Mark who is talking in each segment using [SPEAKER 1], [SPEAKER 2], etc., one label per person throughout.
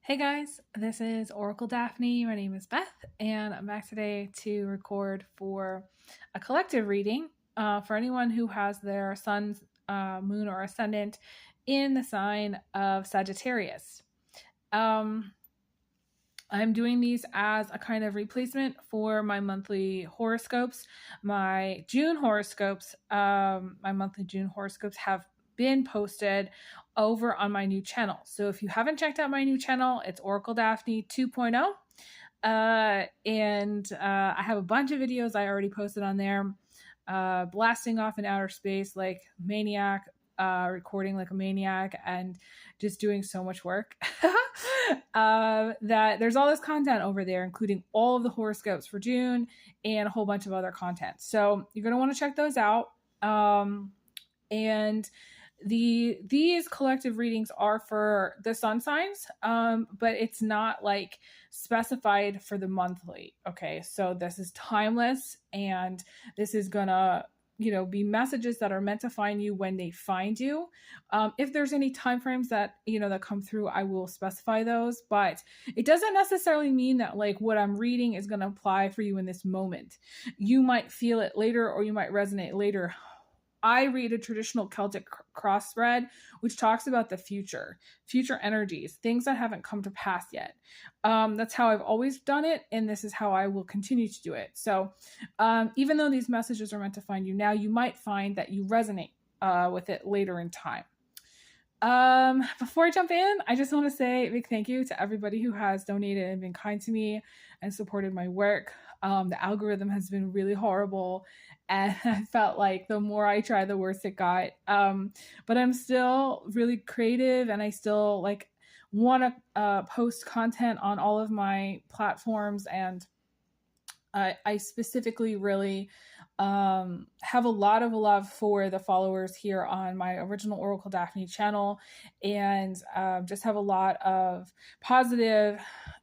[SPEAKER 1] Hey guys, this is Oracle Daphne. My name is Beth, and I'm back today to record for a collective reading for anyone who has their sun, moon, or ascendant in the sign of Sagittarius. I'm doing these as a kind of replacement for my monthly horoscopes. My June horoscopes, my monthly June horoscopes have been posted over on my new channel. So if you haven't checked out my new channel, it's Oracle Daphne 2.0. I have a bunch of videos I already posted on there, blasting off in outer space like maniac, recording like a maniac, and just doing so much work. That there's all this content over there, including all of the horoscopes for June and a whole bunch of other content. So you're going to want to check those out. And these collective readings are for the sun signs, but it's not like specified for the monthly. Okay, so this is timeless, and this is gonna be messages that are meant to find you when they find you. If there's any time frames that that come through, I will specify those, but it doesn't necessarily mean that like what I'm reading is going to apply for you in this moment. You might feel it later, or you might resonate later. I read a traditional Celtic cross spread, which talks about the future energies, things that haven't come to pass yet. That's how I've always done it, and this is how I will continue to do it. So even though these messages are meant to find you now, you might find that you resonate with it later in time. Before I jump in, I just want to say a big thank you to everybody who has donated and been kind to me and supported my work. The algorithm has been really horrible, and I felt like the more I tried, the worse it got. But I'm still really creative, and I still like want to post content on all of my platforms, and I specifically really have a lot of love for the followers here on my original Oracle Daphne channel, and just have a lot of positive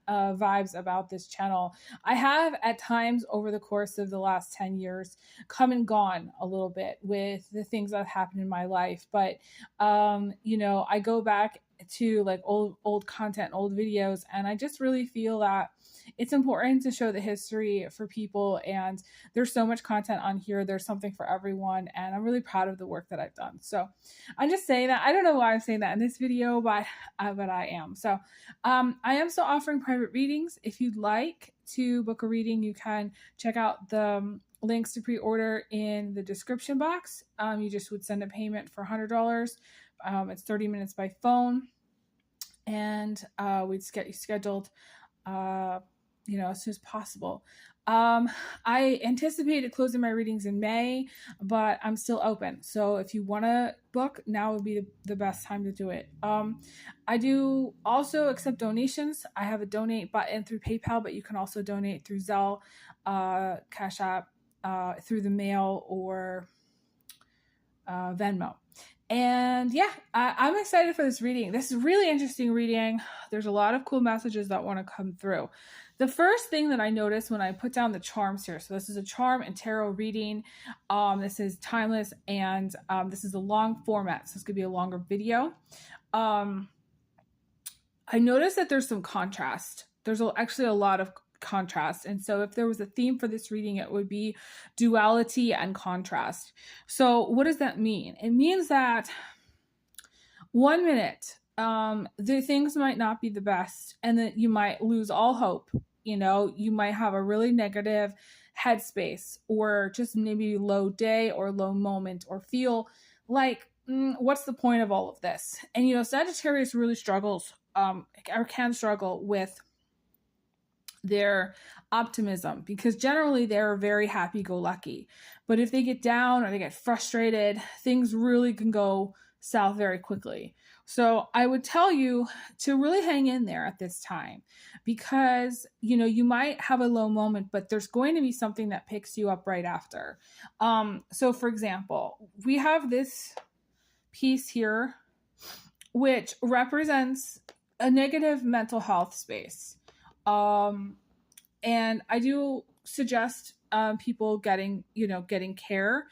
[SPEAKER 1] vibes about this channel. I have at times over the course of the last 10 years come and gone a little bit with the things that have happened in my life, but I go back to like old content, old videos, and I just really feel that it's important to show the history for people, and there's so much content on here. There's something for everyone, and I'm really proud of the work that I've done. So I'm just saying that. I don't know why I'm saying that in this video, but I am. So I am still offering private readings. If you'd like to book a reading, you can check out the links to pre-order in the description box. You just would send a payment for $100. It's 30 minutes by phone, and we'd get you scheduled as soon as possible. I anticipated closing my readings in May, but I'm still open. So if you want to book, now would be the best time to do it. I do also accept donations. I have a donate button through PayPal, but you can also donate through Zelle, Cash App, through the mail, or Venmo. And yeah, I'm excited for this reading. This is a really interesting reading. There's a lot of cool messages that want to come through. The first thing that I noticed when I put down the charms here, so this is a charm and tarot reading. This is timeless, and this is a long format, so this could be a longer video. I noticed that there's some contrast. There's actually a lot of contrast, and so if there was a theme for this reading, it would be duality and contrast. So what does that mean? It means that 1 minute the things might not be the best, and that you might lose all hope. You might have a really negative headspace, or just maybe low day or low moment, or feel like what's the point of all of this? And Sagittarius really struggles or can struggle with their optimism, because generally they're very happy-go-lucky, but if they get down or they get frustrated, things really can go south very quickly. So I would tell you to really hang in there at this time, because you might have a low moment, but there's going to be something that picks you up right after. So for example, we have this piece here which represents a negative mental health space. And I do suggest people getting, getting care.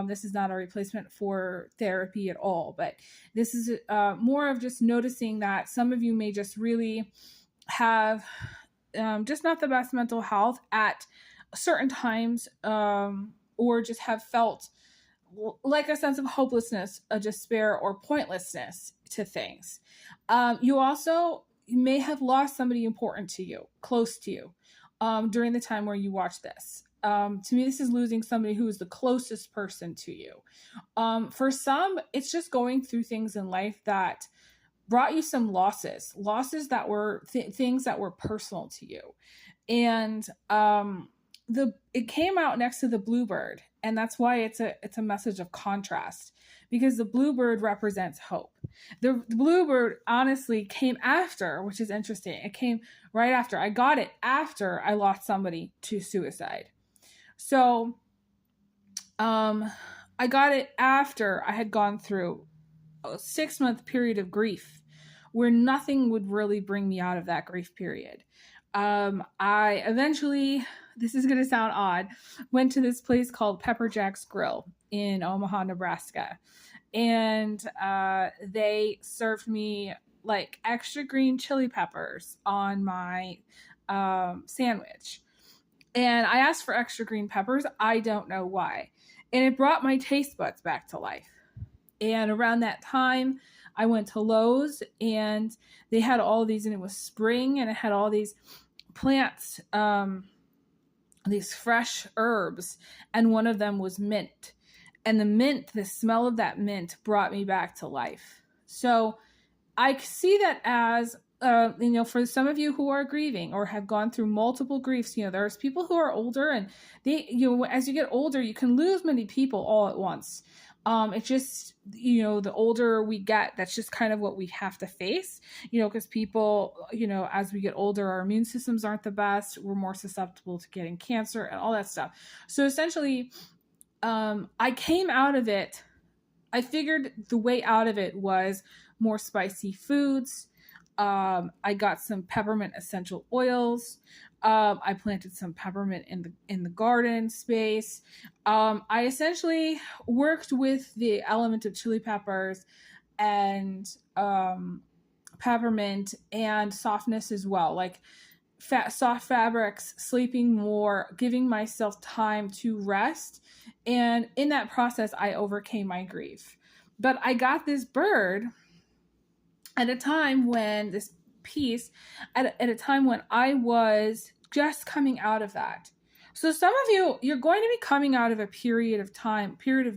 [SPEAKER 1] This is not a replacement for therapy at all, but this is more of just noticing that some of you may just really have just not the best mental health at certain times, or just have felt like a sense of hopelessness, a despair, or pointlessness to things. You also may have lost somebody important to you, close to you, during the time where you watch this. To me, this is losing somebody who is the closest person to you. For some, it's just going through things in life that brought you some losses that were things that were personal to you. And it came out next to the bluebird, and that's why it's a message of contrast, because the bluebird represents hope. The bluebird honestly came after, which is interesting. It came right after. I got it after I lost somebody to suicide. So I got it after I had gone through a 6-month period of grief where nothing would really bring me out of that grief period. I eventually, this is going to sound odd, went to this place called Pepper Jack's Grill in Omaha, Nebraska. And they served me like extra green chili peppers on my sandwich. And I asked for extra green peppers. I don't know why. And it brought my taste buds back to life. And around that time, I went to Lowe's, and they had all these, and it was spring, and it had all these plants, these fresh herbs, and one of them was mint. And the smell of that mint brought me back to life. So I see that as, for some of you who are grieving or have gone through multiple griefs, there's people who are older, and they, as you get older, you can lose many people all at once. It's just, the older we get, that's just kind of what we have to face, because people, as we get older, our immune systems aren't the best. We're more susceptible to getting cancer and all that stuff. So essentially, I came out of it. I figured the way out of it was more spicy foods. I got some peppermint essential oils. I planted some peppermint in the garden space. I essentially worked with the element of chili peppers and peppermint and softness as well, like soft fabrics, sleeping more, giving myself time to rest. And in that process, I overcame my grief. But I got this bird at a time when at a time when I was just coming out of that. So some of you're going to be coming out of a period of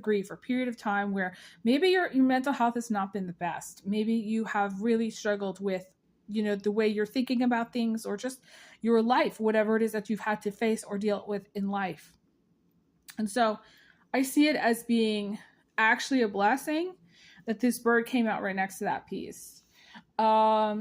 [SPEAKER 1] grief, or period of time where maybe your mental health has not been the best. Maybe you have really struggled with, the way you're thinking about things, or just your life, whatever it is that you've had to face or deal with in life. And so I see it as being actually a blessing that this bird came out right next to that piece. A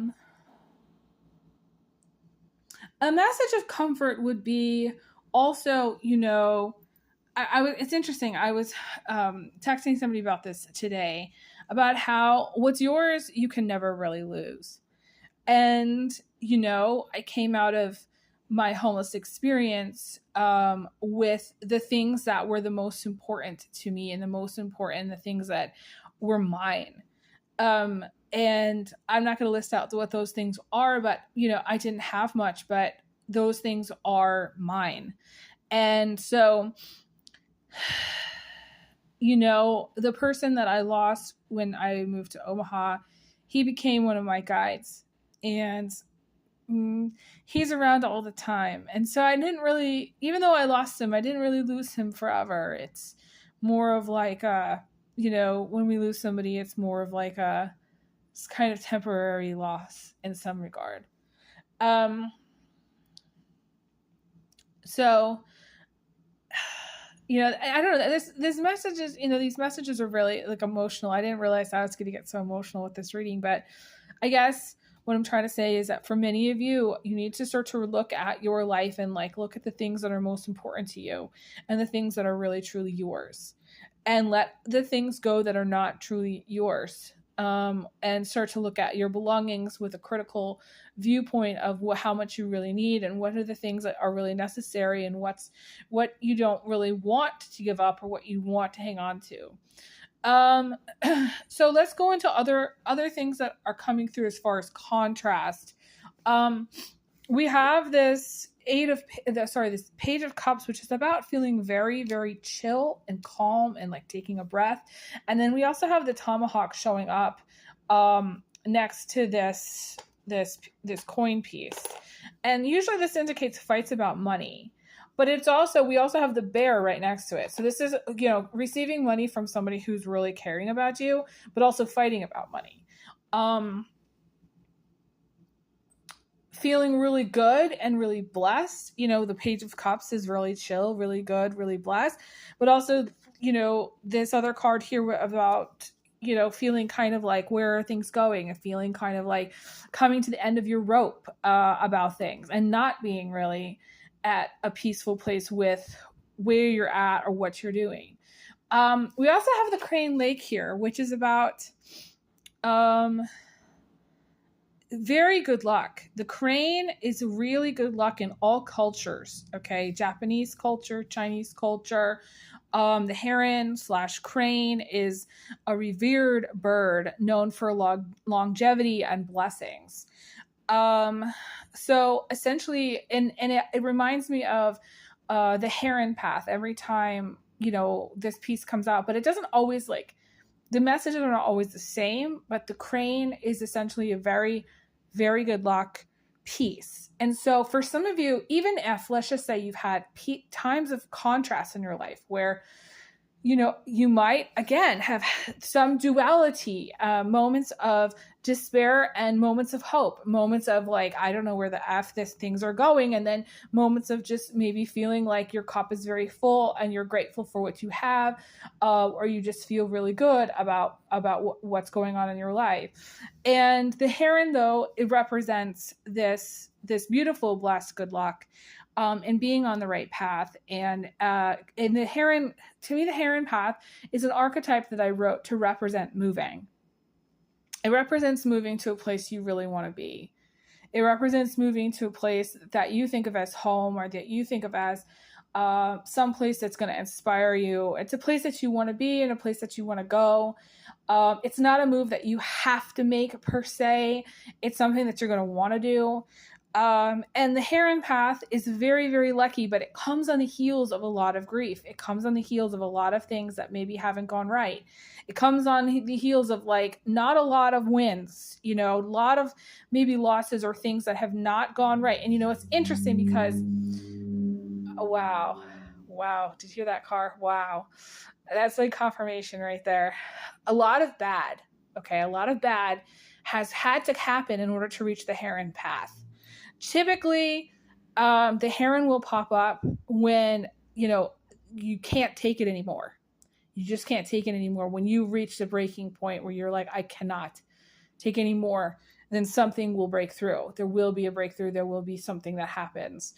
[SPEAKER 1] message of comfort would be also, it's interesting. I was texting somebody about this today, about how what's yours, you can never really lose. And, I came out of my homeless experience with the things that were the most important to me, and the things that were mine. And I'm not going to list out what those things are, but, I didn't have much, but those things are mine. And so, the person that I lost when I moved to Omaha, he became one of my guides, and he's around all the time. And so I didn't really, even though I lost him, I didn't really lose him forever. It's more of like when we lose somebody, it's more of like it's kind of temporary loss in some regard. So, I don't know. This messages, these messages are really like emotional. I didn't realize I was going to get so emotional with this reading, but I guess what I'm trying to say is that for many of you, you need to start to look at your life and look at the things that are most important to you, and the things that are really truly yours, and let the things go that are not truly yours. and start to look at your belongings with a critical viewpoint of how much you really need and what are the things that are really necessary and what you don't really want to give up or what you want to hang on to. So let's go into other things that are coming through as far as contrast. We have this this Page of Cups, which is about feeling very, very chill and calm and like taking a breath. And then we also have the Tomahawk showing up next to this coin piece. And usually this indicates fights about money. But we also have the bear right next to it. So this is, receiving money from somebody who's really caring about you, but also fighting about money. Feeling really good and really blessed. The Page of Cups is really chill, really good, really blessed. But also, this other card here about, feeling kind of like, where are things going? And feeling kind of like coming to the end of your rope about things and not being really at a peaceful place with where you're at or what you're doing. We also have the Crane Lake here, which is about very good luck. The crane is really good luck in all cultures. Okay. Japanese culture, Chinese culture. The heron / crane is a revered bird known for longevity and blessings. So essentially, and it reminds me of the heron path every time, this piece comes out, but it doesn't always the messages are not always the same, but the crane is essentially a very, very good luck piece. And so for some of you, even if, let's just say you've had times of contrast in your life where, you might, again, have some duality, moments of despair and moments of hope, moments of I don't know where the F things are going. And then moments of just maybe feeling like your cup is very full and you're grateful for what you have, or you just feel really good about what's going on in your life. And the heron, though, it represents this beautiful, blessed good luck. And being on the right path. And the heron, to me, the heron path is an archetype that I wrote to represent moving. It represents moving to a place you really want to be. It represents moving to a place that you think of as home, or that you think of as some place that's going to inspire you. It's a place that you want to be and a place that you want to go. It's not a move that you have to make per se. It's something that you're going to want to do. And the heron path is very, very lucky, but it comes on the heels of a lot of grief. It comes on the heels of a lot of things that maybe haven't gone right. It comes on the heels of not a lot of wins, a lot of maybe losses or things that have not gone right. And, it's interesting because, wow. Did you hear that car? Wow. That's confirmation right there. A lot of bad has had to happen in order to reach the heron path. Typically, the heron will pop up when, you can't take it anymore. You just can't take it anymore. When you reach the breaking point where you're like, I cannot take any more, then something will break through. There will be a breakthrough. There will be something that happens.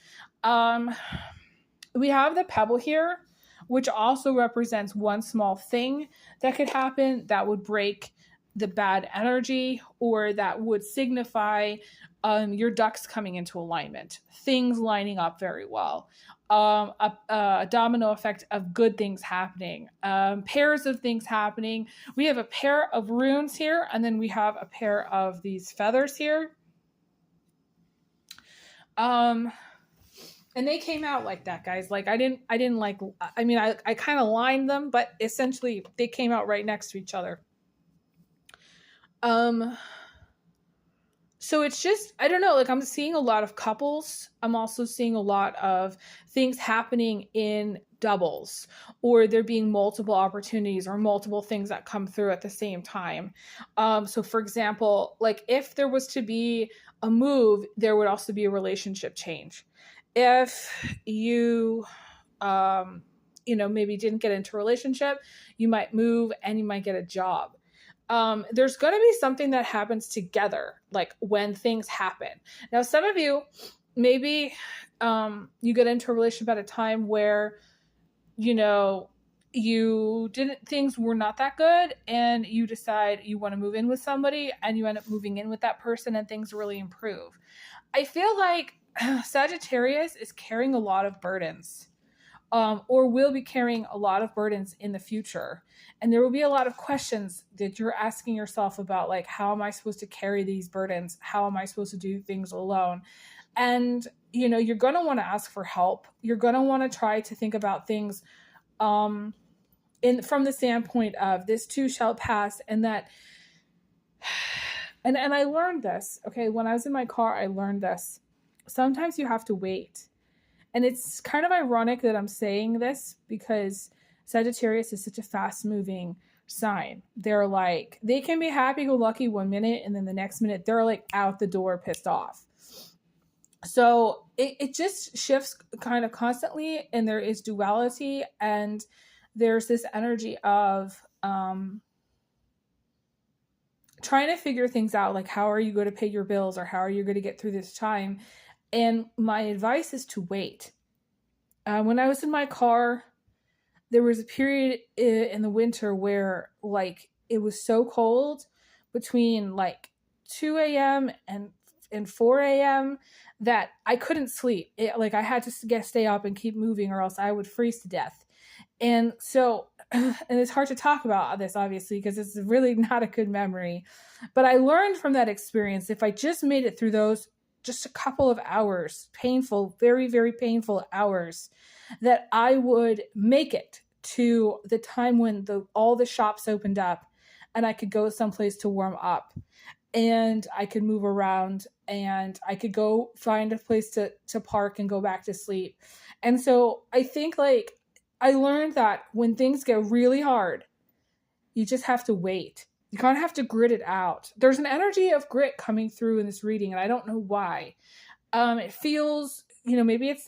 [SPEAKER 1] We have the pebble here, which also represents one small thing that could happen that would break the bad energy, or that would signify your ducks coming into alignment, things lining up very well, a domino effect of good things happening, pairs of things happening. We have a pair of runes here, and then we have a pair of these feathers here. And they came out like that, guys. I kind of lined them, but essentially they came out right next to each other. So it's just, I don't know, I'm seeing a lot of couples. I'm also seeing a lot of things happening in doubles, or there being multiple opportunities or multiple things that come through at the same time. So for example, if there was to be a move, there would also be a relationship change. If you, maybe didn't get into a relationship, you might move and you might get a job. There's going to be something that happens together, when things happen. Now, some of you, maybe you get into a relationship at a time where, things were not that good, and you decide you want to move in with somebody, and you end up moving in with that person, and things really improve. I feel like Sagittarius is carrying a lot of burdens, or will be carrying a lot of burdens in the future. And there will be a lot of questions that you're asking yourself about, like, how am I supposed to carry these burdens? How am I supposed to do things alone? And, you're going to want to ask for help. You're going to want to try to think about things from the standpoint of this too shall pass, and that, and I learned this, okay, when I was in my car, I learned this. Sometimes you have to wait. And it's kind of ironic that I'm saying this because Sagittarius is such a fast moving sign. They're like, they can be happy-go-lucky 1 minute, and then the next minute they're like out the door pissed off. So it just shifts kind of constantly, and there is duality, and there's this energy of trying to figure things out, like how are you going to pay your bills, or how are you going to get through this time? And my advice is to wait. When I was in my car, there was a period in the winter where, like, it was so cold between like 2 a.m. and 4 a.m. that I couldn't sleep. I had to stay up and keep moving, or else I would freeze to death. And so, and it's hard to talk about this, obviously, because it's really not a good memory. But I learned from that experience, if I just made it through those just a couple of hours, painful, very, very painful hours, that I would make it to the time when all the shops opened up, and I could go someplace to warm up, and I could move around, and I could go find a place to park and go back to sleep. And so I think, like, I learned that when things get really hard, you just have to wait. You kind of have to grit it out. There's an energy of grit coming through in this reading, and I don't know why. It feels, maybe it's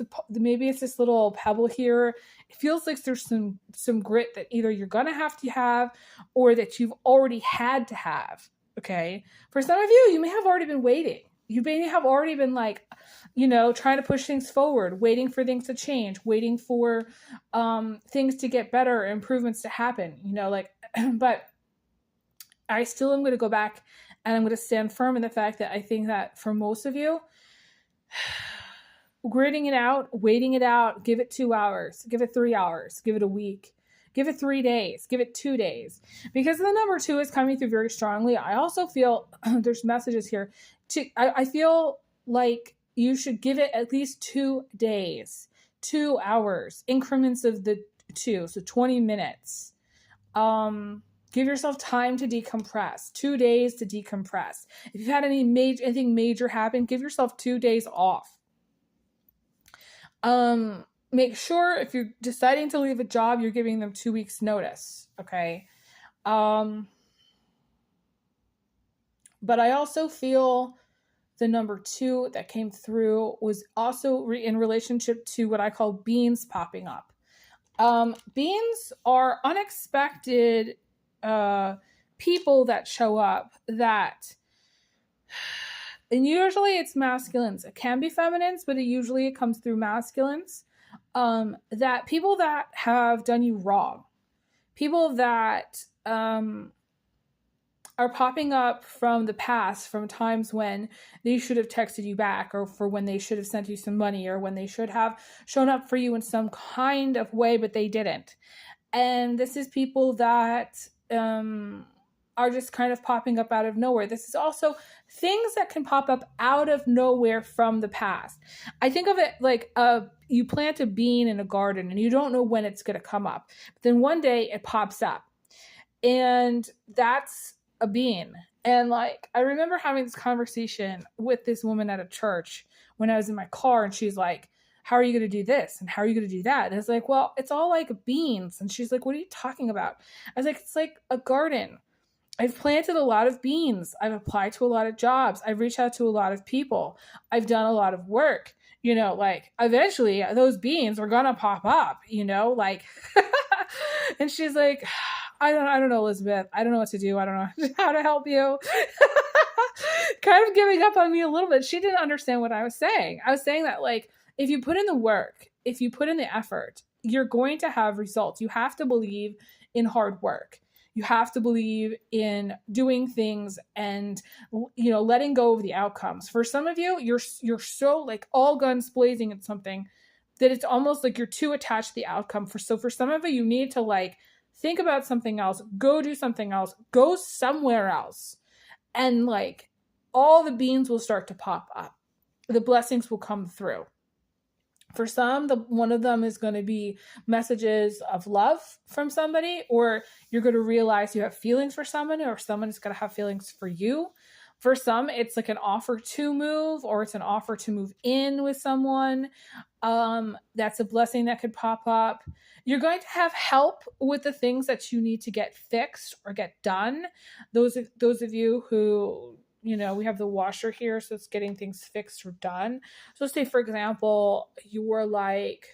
[SPEAKER 1] this little pebble here. It feels like there's some grit that either you're gonna have to have, or that you've already had to have. Okay, for some of you, you may have already been waiting. You may have already been like, trying to push things forward, waiting for things to change, waiting for things to get better, improvements to happen. But I still am going to go back, and I'm going to stand firm in the fact that I think that for most of you, gritting it out, waiting it out, give it 2 hours, give it 3 hours, give it a week, give it 3 days, give it 2 days. Because the number 2 is coming through very strongly. I also feel there's messages here. I feel like you should give it at least 2 days, 2 hours, increments of the 2, so 20 minutes. Give yourself time to decompress, 2 days to decompress. If you've had anything major happen, give yourself 2 days off. Make sure if you're deciding to leave a job, you're giving them 2 weeks notice. Okay. But I also feel the number 2 that came through was also in relationship to what I call beans popping up. Beans are unexpected people that show up that, and usually it's masculines. It can be feminines, but it comes through masculines. That people that have done you wrong, people that are popping up from the past, from times when they should have texted you back, or for when they should have sent you some money, or when they should have shown up for you in some kind of way, but they didn't. And this is people that are just kind of popping up out of nowhere. This is also things that can pop up out of nowhere from the past. I think of it like you plant a bean in a garden and you don't know when it's going to come up. But then one day it pops up, and that's a bean. And like, I remember having this conversation with this woman at a church when I was in my car, and she's like, how are you going to do this? And how are you going to do that? And I was like, well, it's all like beans. And she's like, what are you talking about? I was like, it's like a garden. I've planted a lot of beans. I've applied to a lot of jobs. I've reached out to a lot of people. I've done a lot of work, like eventually those beans are going to pop up, like, and she's like, I don't know, Elizabeth. I don't know what to do. I don't know how to help you. Kind of giving up on me a little bit. She didn't understand what I was saying. I was saying that, like, if you put in the work, if you put in the effort, you're going to have results. You have to believe in hard work. You have to believe in doing things and, you know, letting go of the outcomes. For some of you, you're so like all guns blazing at something that it's almost like you're too attached to the outcome. So for some of you need to like think about something else, go do something else, go somewhere else. And like all the beans will start to pop up. The blessings will come through. For some, one of them is going to be messages of love from somebody, or you're going to realize you have feelings for someone, or someone is going to have feelings for you. For some, it's like an offer to move, or it's an offer to move in with someone. That's a blessing that could pop up. You're going to have help with the things that you need to get fixed or get done. Those of you who, you know, we have the washer here, so it's getting things fixed or done. So say, for example, you were like,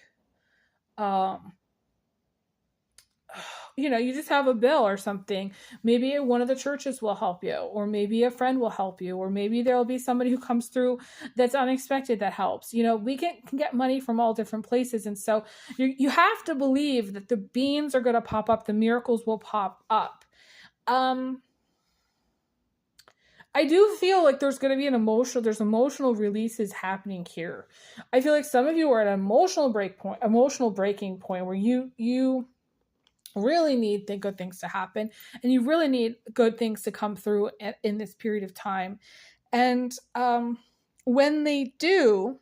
[SPEAKER 1] you know, you just have a bill or something. Maybe one of the churches will help you, or maybe a friend will help you, or maybe there'll be somebody who comes through that's unexpected that helps. You know, we can get money from all different places. And so you have to believe that the beans are going to pop up. The miracles will pop up. I do feel like there's going to be there's emotional releases happening here. I feel like some of you are at an emotional breaking point where you really need the good things to happen, and you really need good things to come through in this period of time. And when they do,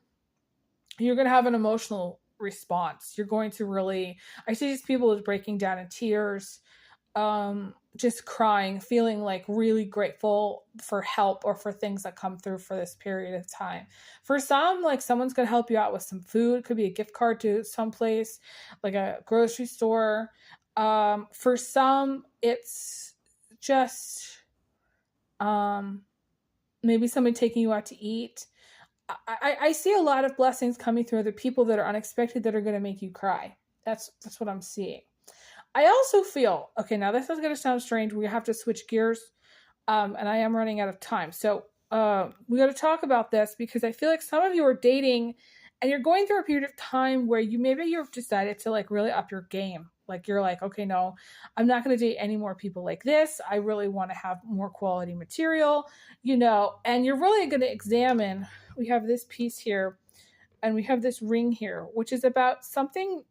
[SPEAKER 1] you're going to have an emotional response. You're going to really, I see these people as breaking down in tears, just crying, feeling like really grateful for help or for things that come through for this period of time. For some, like someone's going to help you out with some food. It could be a gift card to someplace like a grocery store. For some, it's just maybe somebody taking you out to eat. I see a lot of blessings coming through other people that are unexpected that are going to make you cry. That's what I'm seeing. I also feel, okay, now this is going to sound strange. We have to switch gears, and I am running out of time. So we got to talk about this because I feel like some of you are dating and you're going through a period of time where you've decided to like really up your game. Like you're like, okay, no, I'm not going to date any more people like this. I really want to have more quality material, you know, and you're really going to examine, we have this piece here and we have this ring here, which is about something.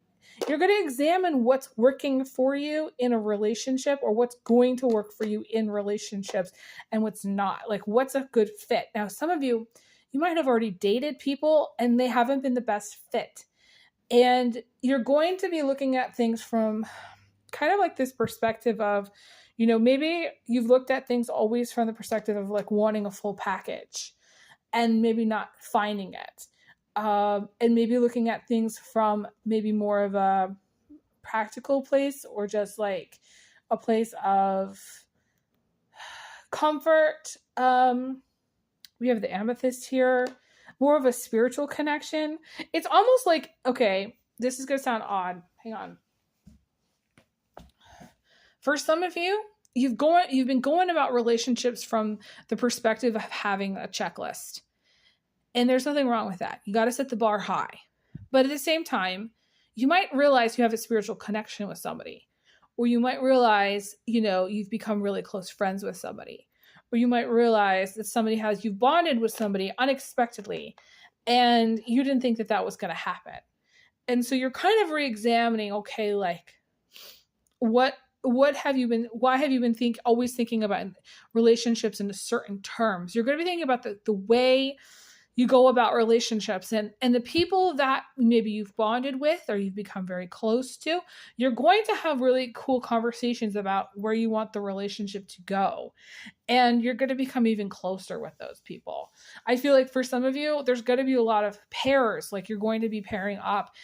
[SPEAKER 1] You're going to examine what's working for you in a relationship or what's going to work for you in relationships and what's not. Like what's a good fit. Now, some of you might have already dated people and they haven't been the best fit. And you're going to be looking at things from kind of like this perspective of, you know, maybe you've looked at things always from the perspective of like wanting a full package and maybe not finding it. And maybe looking at things from maybe more of a practical place or just like a place of comfort. We have the amethyst here, more of a spiritual connection. It's almost like, okay, this is going to sound odd. Hang on. For some of you, you've been going about relationships from the perspective of having a checklist. And there's nothing wrong with that. You got to set the bar high. But at the same time, you might realize you have a spiritual connection with somebody. Or you might realize, you know, you've become really close friends with somebody. Or you might realize that you've bonded with somebody unexpectedly. And you didn't think that was going to happen. And so you're kind of re-examining, okay, like, why have you been always thinking about relationships in certain terms? You're going to be thinking about the way you go about relationships and the people that maybe you've bonded with or you've become very close to, you're going to have really cool conversations about where you want the relationship to go. And you're going to become even closer with those people. I feel like for some of you, there's going to be a lot of pairs, like you're going to be pairing up,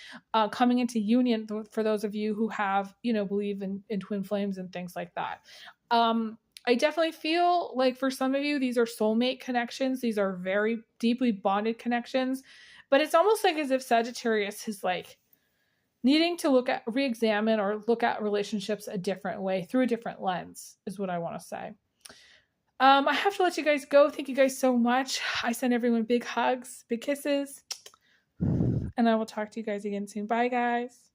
[SPEAKER 1] coming into union for those of you who have, you know, believe in twin flames and things like that. I definitely feel like for some of you, these are soulmate connections. These are very deeply bonded connections, but it's almost like as if Sagittarius is like needing to re-examine or look at relationships a different way through a different lens is what I want to say. I have to let you guys go. Thank you guys so much. I send everyone big hugs, big kisses, and I will talk to you guys again soon. Bye, guys.